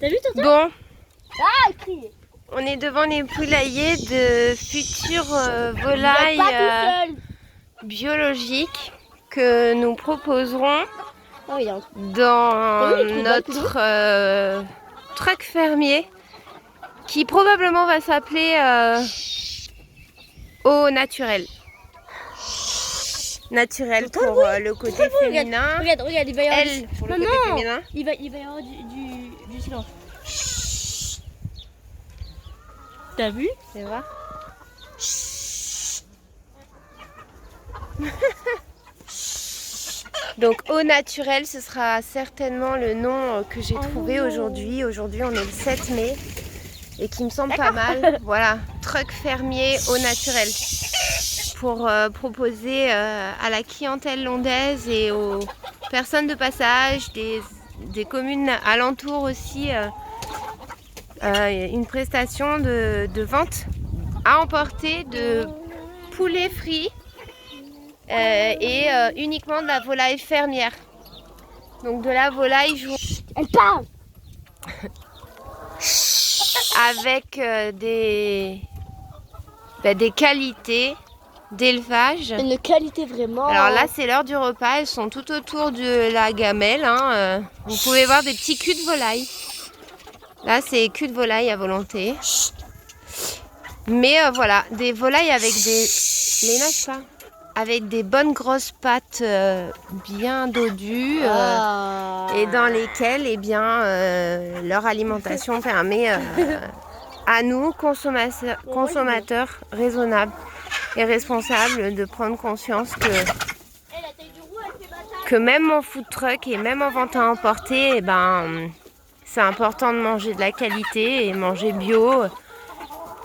T'as vu Tonton? Bon, Ah, crie. on est devant les poulaillers de futures volailles Pas tout seul. biologiques que nous proposerons Oh, il y a un... dans T'as vu les trous de balle plus notre truck fermier qui probablement va s'appeler Eau naturelle. Naturel pour le côté féminin. Regarde, il va y avoir Elle pour le non, côté non. féminin. Il va y avoir du silence. T'as vu? Tu vois? Donc eau naturelle, ce sera certainement le nom que j'ai trouvé aujourd'hui. Aujourd'hui on est le 7 mai et qui me semble pas mal. Voilà, truck fermier eau naturelle. Pour proposer à la clientèle londaise et aux personnes de passage, des communes alentours aussi, une prestation de vente à emporter de poulet frit et uniquement de la volaille fermière. Donc de la volaille Elle parle. avec des qualités d'élevage. Une qualité vraiment. Alors là c'est l'heure du repas, elles sont tout autour de la gamelle. Vous pouvez voir des petits culs de volaille. Là c'est culs de volaille à volonté. Mais voilà, des volailles avec des... Les nage pas. Avec des bonnes grosses pattes bien dodues et dans lesquelles eh bien, leur alimentation permet à nous, consommateurs raisonnables et responsables, de prendre conscience que même en food truck et même en vente à emporter, eh ben, c'est important de manger de la qualité et manger bio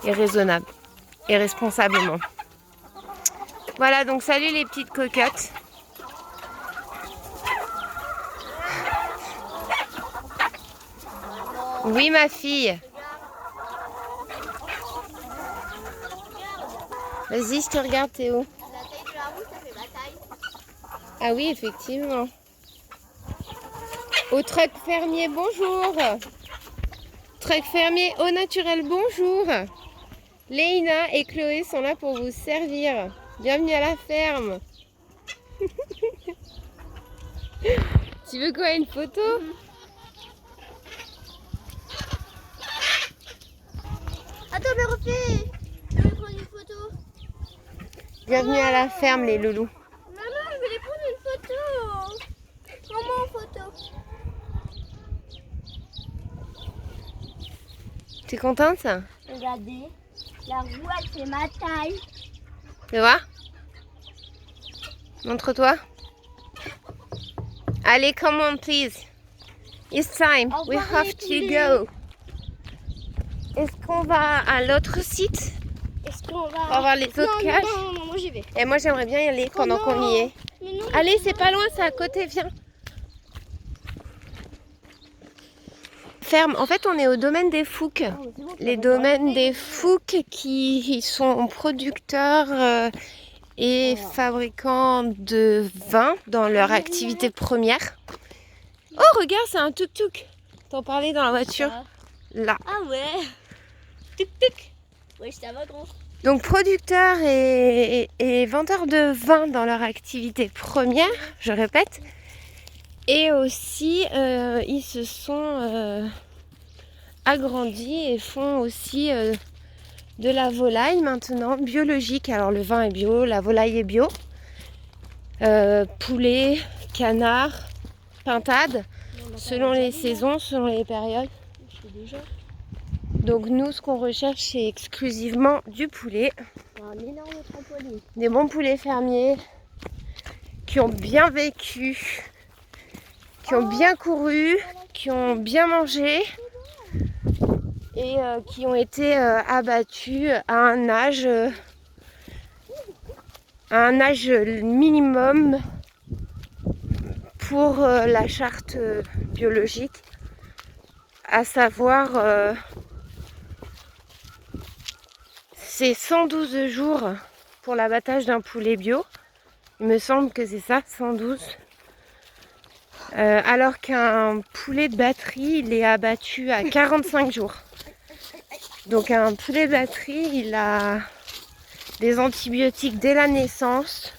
et raisonnable et responsablement. Voilà, donc salut les petites cocottes. Oui ma fille. Vas-y, je te regarde Théo. La taille de la roue, ça fait ma taille. Ah oui, effectivement. Au truck fermier, bonjour. Truck fermier au naturel, bonjour. Léina et Chloé sont là pour vous servir. Bienvenue à la ferme. Tu veux quoi, une photo? Attends, mais refais. Je vais prendre une photo. Bienvenue à la ferme les loulous. Maman, je voulais prendre une photo. Prends-moi en photo. T'es contente? Regardez, la roue, elle fait ma taille. Tu vois? Montre-toi. Allez, come on, please. It's time. Au We revoir, have les to poulets. go. Est-ce qu'on va à l'autre site? Est-ce qu'on va... On va voir les autres cages. Non, moi j'y vais. Et moi, j'aimerais bien y aller pendant qu'on y est. Mais non, Allez, c'est pas loin, c'est à côté, viens. Ferme. En fait, on est au domaine des Fouques. Les domaines des Fouques qui sont producteurs et fabricants de vin dans leur activité première. Oh, regarde, c'est un tuk-tuk. T'en parlais dans la voiture. Là. Ah ouais. Tuk-tuk. Ouais, ça va grand. Donc producteurs et vendeurs de vin dans leur activité première, je répète. Et aussi, ils se sont agrandis et font aussi de la volaille maintenant, biologique. Alors le vin est bio, la volaille est bio. Poulet, canard, pintade, selon les saisons, selon les périodes. Donc nous, ce qu'on recherche, c'est exclusivement du poulet. Un énorme trampoline. Des bons poulets fermiers qui ont bien vécu, qui ont bien couru, qui ont bien mangé et qui ont été abattus à un âge minimum pour la charte biologique, à savoir c'est 112 jours pour l'abattage d'un poulet bio. Il me semble que c'est ça, 112. alors qu'un poulet de batterie, il est abattu à 45 jours. Donc un poulet de batterie, il a des antibiotiques dès la naissance,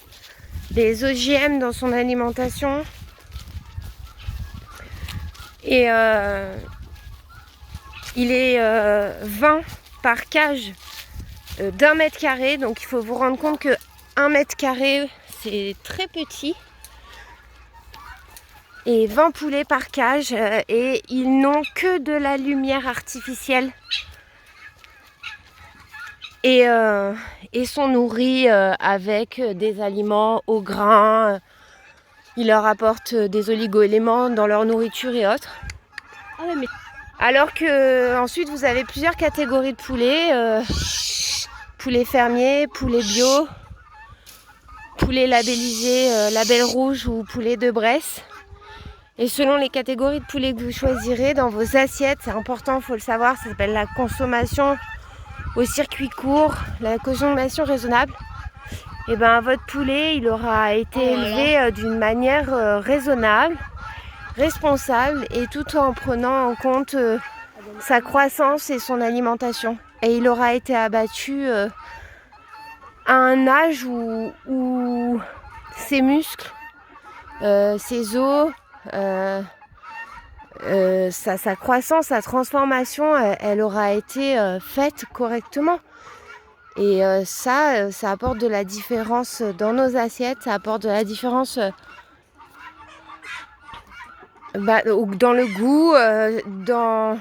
des OGM dans son alimentation et il est 20 par cage d'1 mètre carré. Donc il faut vous rendre compte que 1 mètre carré, c'est très petit. Et 20 poulets par cage et ils n'ont que de la lumière artificielle et sont nourris avec des aliments au grain. Ils leur apportent des oligo-éléments dans leur nourriture et autres. Ah ouais, mais... Alors que ensuite vous avez plusieurs catégories de poulets. Poulet fermier, poulet bio, poulet labellisé, label rouge ou poulet de Bresse. Et selon les catégories de poulet que vous choisirez dans vos assiettes, c'est important, il faut le savoir, ça s'appelle la consommation au circuit court, la consommation raisonnable. Et ben votre poulet, il aura été élevé d'une manière raisonnable, responsable et tout en prenant en compte sa croissance et son alimentation. Et il aura été abattu à un âge où ses muscles, ses os, sa croissance, sa transformation, elle aura été faite correctement. Et ça apporte de la différence dans nos assiettes, ça apporte de la différence dans le goût, dans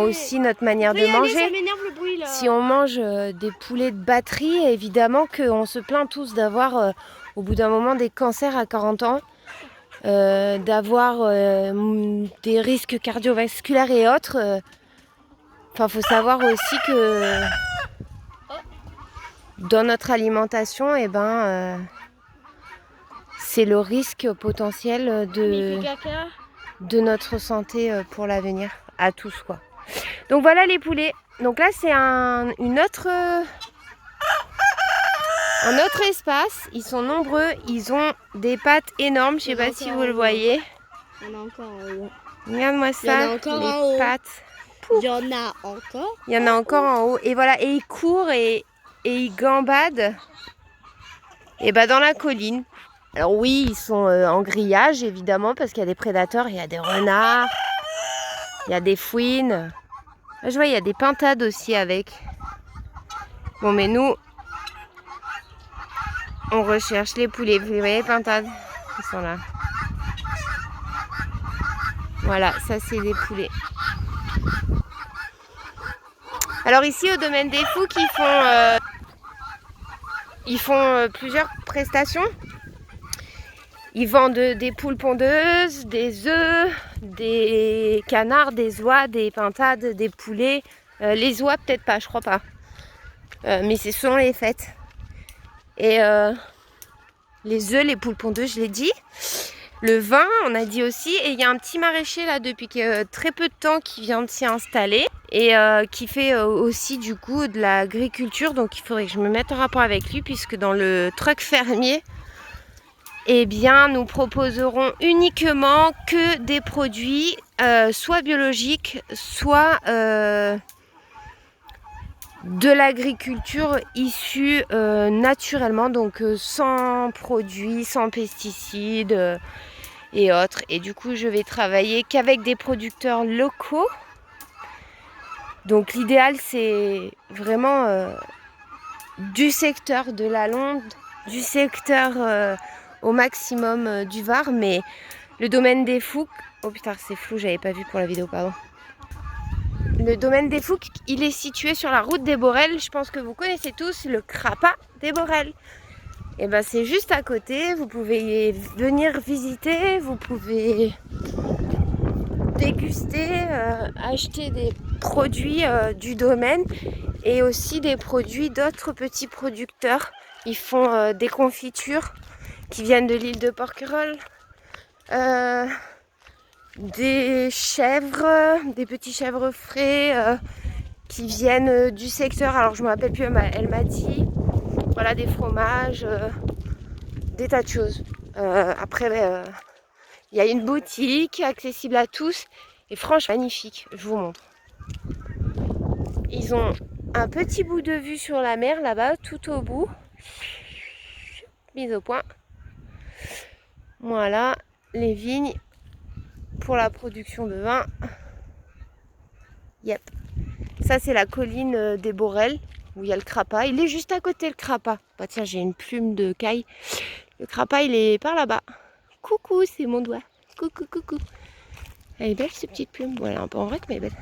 aussi notre manière de manger. Ça m'énerve le bruit, là. Si on mange des poulets de batterie, évidemment qu'on se plaint tous d'avoir au bout d'un moment des cancers à 40 ans. D'avoir des risques cardiovasculaires et autres. Enfin, faut savoir aussi que dans notre alimentation, c'est le risque potentiel de notre santé pour l'avenir, à tous quoi. Donc voilà les poulets. Donc là c'est un autre espace, ils sont nombreux, ils ont des pattes énormes, je sais pas si vous le voyez. Il y en a encore en haut. Regarde-moi ça, les pattes. Il y en a encore. Il y en a encore en haut. Et voilà, et ils courent et ils gambadent dans la colline. Alors oui, ils sont en grillage évidemment parce qu'il y a des prédateurs, il y a des renards, il y a des fouines. Là, je vois, il y a des pintades aussi avec. Bon, mais nous, on recherche les poulets. Vous voyez les pintades? Ils sont là. Voilà, ça c'est des poulets. Alors ici au domaine des Fouques, ils font plusieurs prestations. Ils vendent des poules pondeuses, des œufs, des canards, des oies, des pintades, des poulets. Les oies peut-être pas, je crois pas. Mais c'est selon les fêtes. Et les œufs, les poules pondeuses, je l'ai dit. Le vin, on a dit aussi. Et il y a un petit maraîcher là depuis très peu de temps qui vient de s'y installer. Et qui fait aussi du coup de l'agriculture. Donc il faudrait que je me mette en rapport avec lui. Puisque dans le truck fermier, eh bien nous proposerons uniquement que des produits soit biologiques, soit de l'agriculture issue naturellement, donc sans produits, sans pesticides et autres. Et du coup, je vais travailler qu'avec des producteurs locaux. Donc l'idéal, c'est vraiment du secteur de la Londe, du secteur au maximum du Var, mais le domaine des Fouques... Oh putain, c'est flou, j'avais pas vu pour la vidéo, pardon. Le domaine des Fouques, il est situé sur la route des Borelles. Je pense que vous connaissez tous le Crapa des Borelles. Et ben c'est juste à côté. Vous pouvez venir visiter, vous pouvez déguster, acheter des produits du domaine et aussi des produits d'autres petits producteurs. Ils font des confitures qui viennent de l'île de Porquerolles. Des chèvres, des petits chèvres frais qui viennent du secteur. Alors je me rappelle plus, elle m'a dit. Voilà, des fromages, des tas de choses. Après, Il y a une boutique accessible à tous. Et franchement, magnifique. Je vous montre. Ils ont un petit bout de vue sur la mer là-bas, tout au bout. Mise au point. Voilà, les vignes pour la production de vin. Yep. Ça, c'est la colline des Borels, où il y a le Crapa. Il est juste à côté, le Crapa. Bah tiens, j'ai une plume de caille. Le Crapa, il est par là-bas. Coucou, c'est mon doigt. Coucou, coucou. Elle est belle, cette petite plume. Voilà, un peu en vrai, mais elle est belle.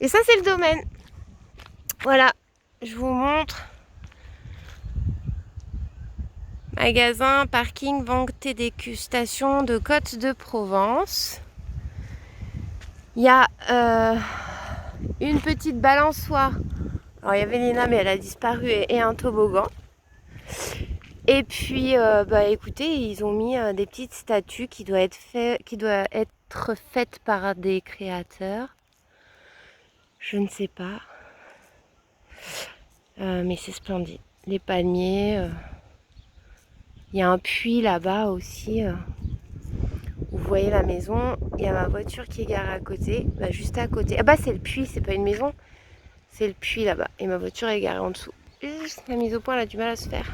Et ça, c'est le domaine. Voilà, je vous montre. Magasin, parking, vente et dégustation de Côte de Provence. Il y a une petite balançoire. Alors il y avait Léna, mais elle a disparu, et un toboggan. Et puis, écoutez, ils ont mis des petites statues qui doivent être faites par des créateurs. Je ne sais pas. Mais c'est splendide. Les palmiers. Il y a un puits là-bas aussi. Vous voyez la maison. Il y a ma voiture qui est garée à côté. Juste à côté. Ah bah c'est le puits, c'est pas une maison. C'est le puits là-bas. Et ma voiture est garée en dessous. La mise au point, elle a du mal à se faire.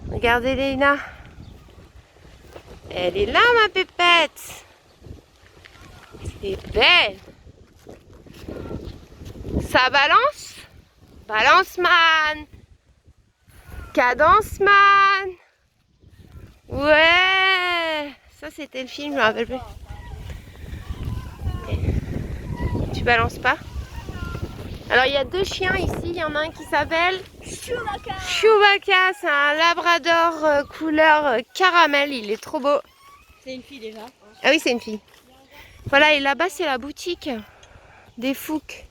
Regardez Léna. Elle est là, ma pépette. C'est belle. Ça balance? Balance man. Cadence man. Ouais. Ça c'était le film, je me rappelle plus. Tu balances pas? Alors il y a deux chiens ici. Il y en a un qui s'appelle Chewbacca. Chewbacca. C'est un labrador couleur caramel. Il est trop beau. C'est une fille déjà. Ah oui, c'est une fille. Voilà, et là-bas c'est la boutique des Fouques.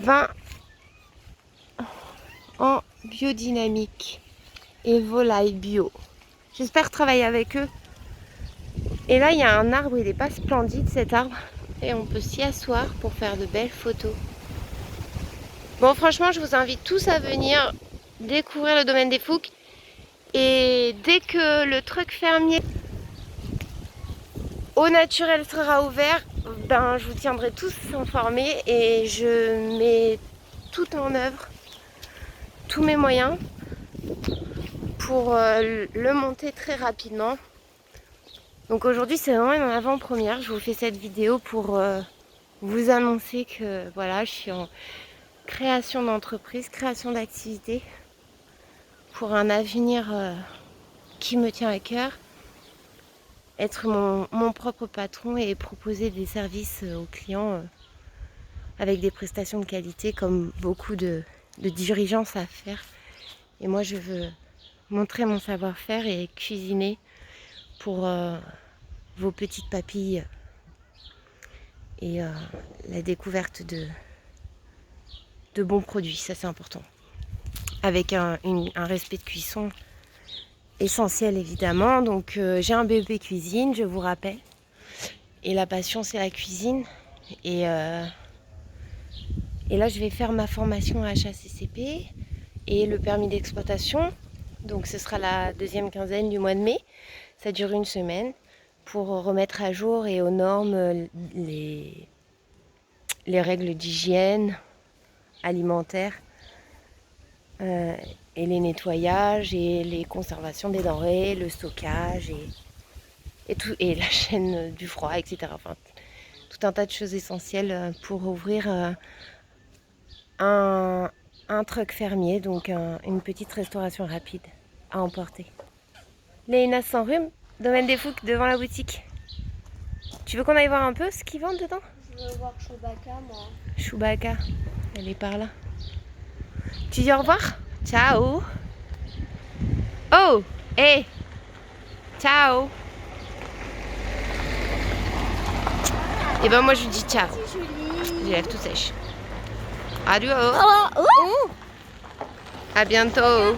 Vin en biodynamique et volaille bio. J'espère travailler avec eux. Et là, il y a un arbre, il n'est pas splendide cet arbre. Et on peut s'y asseoir pour faire de belles photos. Bon, franchement, je vous invite tous à venir découvrir le domaine des Fouques. Et dès que le truc fermier au naturel sera ouvert, je vous tiendrai tous informés et je mets tout en œuvre, tous mes moyens pour le monter très rapidement. Donc aujourd'hui c'est vraiment une avant-première, je vous fais cette vidéo pour vous annoncer que voilà, je suis en création d'entreprise, création d'activité pour un avenir qui me tient à cœur. Être mon propre patron et proposer des services aux clients avec des prestations de qualité comme beaucoup de dirigeants savent faire. Et moi je veux montrer mon savoir-faire et cuisiner pour vos petites papilles et la découverte de bons produits, ça c'est important. Avec un respect de cuisson essentiel évidemment. Donc j'ai un BEP cuisine, je vous rappelle. Et la passion c'est la cuisine. Et là je vais faire ma formation HACCP et le permis d'exploitation. Donc ce sera la deuxième quinzaine du mois de mai. Ça dure une semaine pour remettre à jour et aux normes les règles d'hygiène alimentaire et les nettoyages et les conservations des denrées, le stockage et tout, et la chaîne du froid, etc. Enfin, tout un tas de choses essentielles pour ouvrir un truck fermier, donc une petite restauration rapide à emporter. Léna sans rhume, domaine des Fouques, devant la boutique. Tu veux qu'on aille voir un peu ce qu'ils vendent dedans? Je veux voir Chewbacca, moi. Chewbacca, elle est par là. Tu dis au revoir? Ciao. Oh, hey, ciao. Et ben moi je dis ciao. J'ai les lèvres tout sèches. Adieu. Oh, oh. À bientôt.